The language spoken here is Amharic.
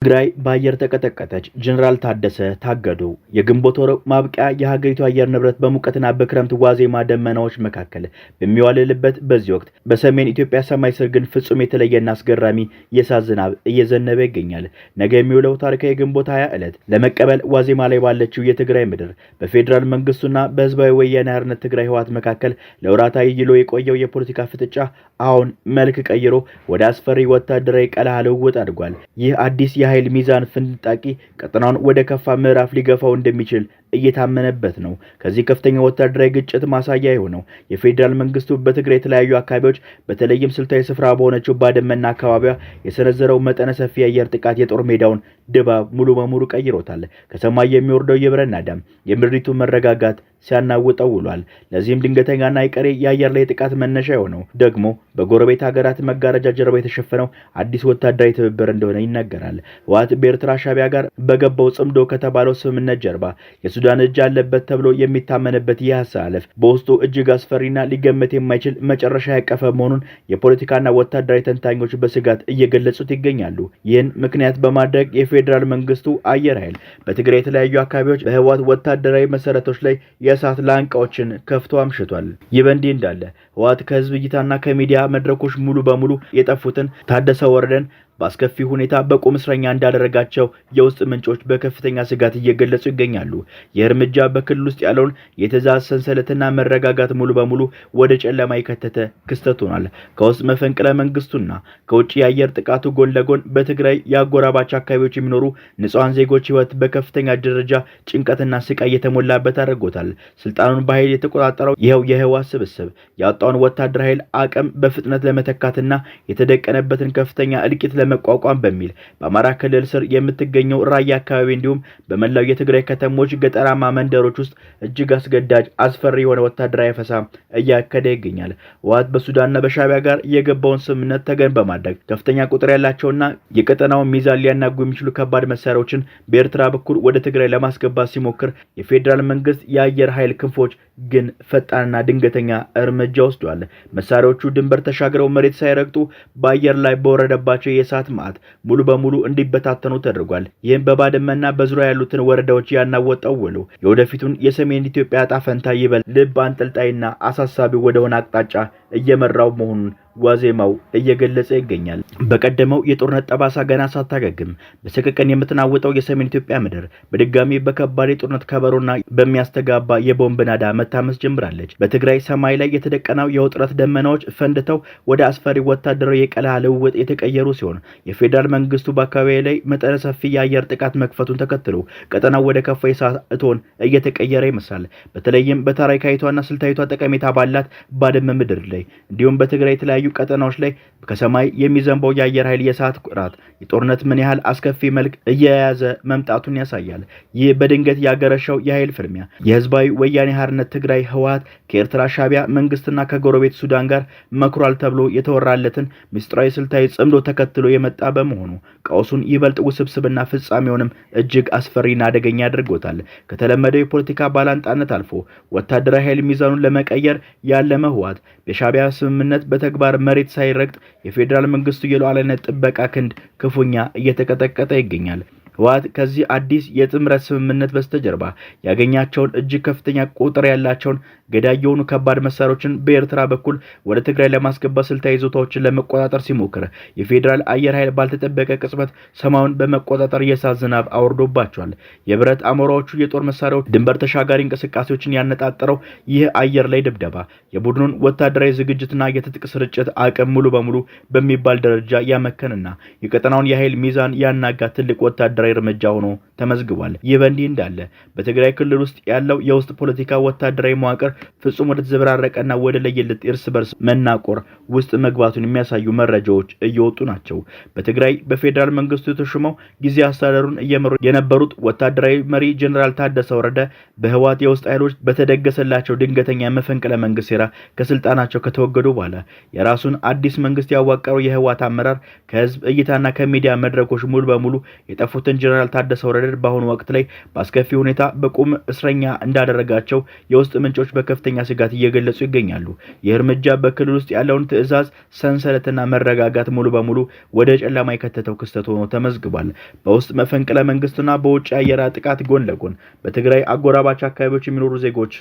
ትግራይ በአየር ተቀጠቀጠች። ጀነራል ታደሰ ታገዱ። የግንቦት ወር ማብቂያ የሀገሪቱ አየር ንብረት በሙቀትና በክረምት ዋዜማ ደመናዎች መካከል በሚዋልልበት በዚህ ወቅት በሰሜን ኢትዮጵያ ሰማይ ስር ግን ፍጹም የተለየና አስገራሚ የእሳት ዝናብ እየዘነበ ይገኛል። ነገ የሚውለው ታሪካዊ ግንቦት 20 ዕለት ለመቀበል ዋዜማ ላይ ባለችው የትግራይ ምድር በፌዴራል መንግስቱና በህዝባዊ ወያነ ሓርነት ትግራይ ህወሓት መካከል ለወራት ይሎ የቆየው የፖለቲካ ፍጥጫ አሁን መልክ ቀይሮ ወደ አስፈሪ ወታደራዊ ቀለሃ ልውውጥ አድጓል። ይህ አዲስ የኃይል ሚዛን ፍንጣቂ ቀጠናውን ወደ ከፋ ምዕራፍ ሊገፋው እንደሚችል እየታመነበት ነው። ከዚህ ከፍተኛ ወታደራዊ ግጭት ማሳያ የሆነው የፌዴራል መንግስቱ በትግራይ የተለያዩ አካባቢዎች በተለይም ስልታዊ ስፍራ በሆነችው ባድመና አካባቢዋ የሰነዘረው መጠነ ሰፊ የአየር ጥቃት የጦር ሜዳውን ድባብ ሙሉ በሙሉ ቀይሮታል። ከሰማይ የሚወርደው የብረት ናዳም የምድሪቱ መረጋጋት ሲያናውጠው ውሏል። ለዚህም ድንገተኛና አይቀሬ የአየር ላይ ጥቃት መነሻ የሆነው ደግሞ በጎረቤት ሀገራት መጋረጃ ጀርባ የተሸፈነው አዲስ ወታደራዊ ትብብር እንደሆነ ይነገራል። ህወሓት በኤርትራ ሻዕቢያ ጋር በገባው ጽምዶ ከተባለው ስምምነት ጀርባ የሱዳን እጅ አለበት ተብሎ የሚታመንበት ይህ አሰላለፍ በውስጡ እጅግ አስፈሪና ሊገመት የማይችል መጨረሻ ያቀፈ መሆኑን የፖለቲካና ወታደራዊ ተንታኞች በስጋት እየገለጹት ይገኛሉ። ይህን ምክንያት በማድረግ የፌዴራል መንግስቱ አየር ኃይል በትግራይ የተለያዩ አካባቢዎች በህወሓት ወታደራዊ መሰረቶች ላይ የእሳት ላንቃዎችን ከፍቶ አምሽቷል። ይህ በእንዲህ እንዳለ ህወሓት ከህዝብ እይታና ከሚዲያ መድረኮች ሙሉ በሙሉ የጠፉትን ታደሰ ወረደን በአስከፊ ሁኔታ በቁም እስረኛ እንዳደረጋቸው የውስጥ ምንጮች በከፍተኛ ስጋት እየገለጹ ይገኛሉ። የእርምጃ በክልል ውስጥ ያለውን የትዕዛዝ ሰንሰለትና መረጋጋት ሙሉ በሙሉ ወደ ጨለማ የከተተ ክስተት ሆኗል። ከውስጥ መፈንቅለ መንግስቱና ከውጭ የአየር ጥቃቱ ጎን ለጎን በትግራይ የአጎራባች አካባቢዎች የሚኖሩ ንጹሃን ዜጎች ህይወት በከፍተኛ ደረጃ ጭንቀትና ስቃይ የተሞላበት አድርጎታል። ስልጣኑን በኃይል የተቆጣጠረው ይኸው የህወሓት ስብስብ ያወጣውን ወታደራዊ ኃይል አቅም በፍጥነት ለመተካትና የተደቀነበትን ከፍተኛ እልቂት መቋቋም በሚል በአማራ ክልል ስር የምትገኘው ራያ አካባቢ እንዲሁም በመላው የትግራይ ከተሞች ገጠራማ መንደሮች ውስጥ እጅግ አስገዳጅ አስፈሪ የሆነ ወታደራዊ አፈሳ እያካሄደ ይገኛል። ህወሓት በሱዳንና በሻዕቢያ ጋር የገባውን ስምምነት ተገን በማድረግ ከፍተኛ ቁጥር ያላቸውና የቀጠናውን ሚዛን ሊያናጉ የሚችሉ ከባድ መሳሪያዎችን በኤርትራ በኩል ወደ ትግራይ ለማስገባት ሲሞክር የፌዴራል መንግስት የአየር ኃይል ክንፎች ግን ፈጣንና ድንገተኛ እርምጃ ወስዷል። መሳሪያዎቹ ድንበር ተሻግረው መሬት ሳይረግጡ በአየር ላይ በወረደባቸው የእሳት ማዕት ሙሉ በሙሉ እንዲበታተኑ ተደርጓል። ይህም በባድመና በዙሪያ ያሉትን ወረዳዎች ያናወጠው ውሎ የወደፊቱን የሰሜን ኢትዮጵያ ዕጣ ፈንታ ይበልጥ ልብ አንጠልጣይና አሳሳቢ ወደሆነ አቅጣጫ እየመራው መሆኑን ዋዜማው እየገለጸ ይገኛል። በቀደመው የጦርነት ጠባሳ ገና ሳታገግም በሰቀቀን የምትናወጠው የሰሜን ኢትዮጵያ ምድር በድጋሚ በከባድ የጦርነት ከበሮና በሚያስተጋባ የቦምብ ናዳ መታመስ ጀምራለች። በትግራይ ሰማይ ላይ የተደቀነው የውጥረት ደመናዎች ፈንድተው ወደ አስፈሪ ወታደራዊ የቀለሃ ልውውጥ የተቀየሩ ሲሆን የፌዴራል መንግስቱ በአካባቢ ላይ መጠነ ሰፊ የአየር ጥቃት መክፈቱን ተከትሎ ቀጠናው ወደ ከፋ የእሳት እቶን እየተቀየረ ይመስላል። በተለይም በታሪካዊቷና ስልታዊቷ ጠቀሜታ ባላት ባድመ ምድር ላይ እንዲሁም በትግራይ የተለያዩ ቀጠናዎች ላይ ከሰማይ የሚዘንበው የአየር ኃይል የእሳት ቁራት የጦርነት ምን ያህል አስከፊ መልክ እየያዘ መምጣቱን ያሳያል። ይህ በድንገት ያገረሸው የኃይል ፍልሚያ የህዝባዊ ወያኔ ሓርነት ትግራይ ህወሓት ከኤርትራ ሻዕቢያ መንግስትና ከጎረቤት ሱዳን ጋር መክሯል ተብሎ የተወራለትን ምስጢራዊ ስልታዊ ጽምዶ ተከትሎ የመጣ በመሆኑ ቀውሱን ይበልጥ ውስብስብና ፍጻሜውንም እጅግ አስፈሪና አደገኛ አድርጎታል። ከተለመደው የፖለቲካ ባላንጣነት አልፎ ወታደራዊ ኃይል ሚዛኑን ለመቀየር ያለመ ህወሓት በሻዕቢያ ስምምነት በተግባር መሬት ሳይረግጥ የፌዴራል መንግስቱ የሉዓላዊነት ጥበቃ ክንድ ክፉኛ እየተቀጠቀጠ ይገኛል። ህወሓት ከዚህ አዲስ የጥምረት ስምምነት በስተጀርባ ያገኛቸውን እጅግ ከፍተኛ ቁጥር ያላቸውን ገዳይ የሆኑ ከባድ መሳሪያዎችን በኤርትራ በኩል ወደ ትግራይ ለማስገባት ስልታዊ ይዞታዎችን ለመቆጣጠር ሲሞክር የፌዴራል አየር ኃይል ባልተጠበቀ ቅጽበት ሰማዩን በመቆጣጠር የእሳት ዝናብ አወርዶባቸዋል። የብረት አሞራዎቹ የጦር መሳሪያዎች ድንበር ተሻጋሪ እንቅስቃሴዎችን ያነጣጠረው ይህ አየር ላይ ድብደባ የቡድኑን ወታደራዊ ዝግጅትና የትጥቅ ስርጭት አቅም ሙሉ በሙሉ በሚባል ደረጃ ያመከንና የቀጠናውን የኃይል ሚዛን ያናጋ ትልቅ ወታደራዊ እርምጃ ሆኖ ተመዝግቧል። ይህ በእንዲህ እንዳለ በትግራይ ክልል ውስጥ ያለው የውስጥ ፖለቲካ ወታደራዊ መዋቅር ፍጹም ወደ ተዘበራረቀና ወደ ለየለት እርስ በርስ መናቆር ውስጥ መግባቱን የሚያሳዩ መረጃዎች እየወጡ ናቸው። በትግራይ በፌዴራል መንግስቱ የተሾመው ጊዜ አስተዳደሩን እየመሩ የነበሩት ወታደራዊ መሪ ጀነራል ታደሰ ወረደ በህወሓት የውስጥ ኃይሎች በተደገሰላቸው ድንገተኛ መፈንቅለ መንግስት ሴራ ከስልጣናቸው ከተወገዱ በኋላ የራሱን አዲስ መንግስት ያዋቀረው የህወሓት አመራር ከህዝብ እይታና ከሚዲያ መድረኮች ሙሉ በሙሉ የጠፉትን ጀነራል ታደሰ ወረደ አስተዳደር በአሁኑ ወቅት ላይ በአስከፊ ሁኔታ በቁም እስረኛ እንዳደረጋቸው የውስጥ ምንጮች በከፍተኛ ስጋት እየገለጹ ይገኛሉ። ይህ እርምጃ በክልል ውስጥ ያለውን ትዕዛዝ ሰንሰለትና መረጋጋት ሙሉ በሙሉ ወደ ጨለማ የከተተው ክስተት ሆኖ ተመዝግቧል። በውስጥ መፈንቅለ መንግስትና በውጭ አየር ጥቃት ጎን ለጎን በትግራይ አጎራባች አካባቢዎች የሚኖሩ ዜጎች